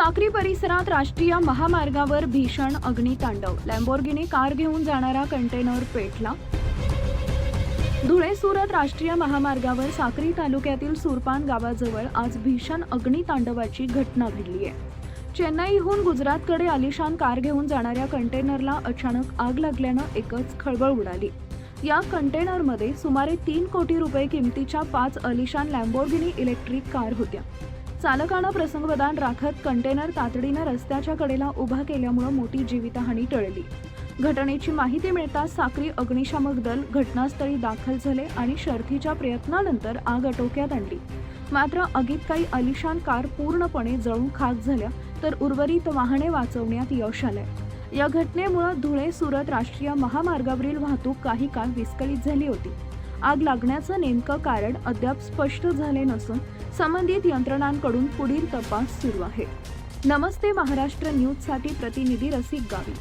साक्री परिसरात राष्ट्रीय महामार्गावर भीषण अग्नितांडव. लॅम्बोर्गिनी कार घेऊन जाणारा कंटेनर पेटला. धुळे सुरत राष्ट्रीय महामार्गावर साक्री तालुक्यातील सुरपान गावाजवळ आज भीषण अग्नितांडवाची घटना घडली आहे. चेन्नईहून गुजरातकडे आलिशान कार घेऊन जाणाऱ्या कंटेनरला अचानक आग लागल्यानं एकच खळबळ उडाली. या कंटेनरमध्ये सुमारे 3 कोटी रुपये किमतीच्या 5 आलिशान लॅम्बोर्गिनी इलेक्ट्रिक कार होत्या. चालकानं प्रसंगवधान राखत कंटेनर तातडीनं रस्त्याच्या कडेला उभा केल्यामुळे मोठी जीवितहानी टळली. घटनेची माहिती मिळताच साक्री अग्निशामक दल घटनास्थळी दाखल झाले आणि शर्थीच्या प्रयत्नानंतर आग आटोक्यात आणली. मात्र आगीत काही आलिशान कार पूर्णपणे जळून खाक झाल्या, तर उर्वरित वाहने वाचवण्यात यश आलंय. या घटनेमुळे धुळे सुरत राष्ट्रीय महामार्गावरील वाहतूक काही काळ विस्कळीत झाली होती. आग लागण्याचं नेमकं कारण अद्याप स्पष्ट झाले नसून संबंधित यंत्रणांकडून पुढील तपास सुरू आहे. नमस्ते महाराष्ट्र न्यूजसाठी प्रतिनिधी रसिक गावी.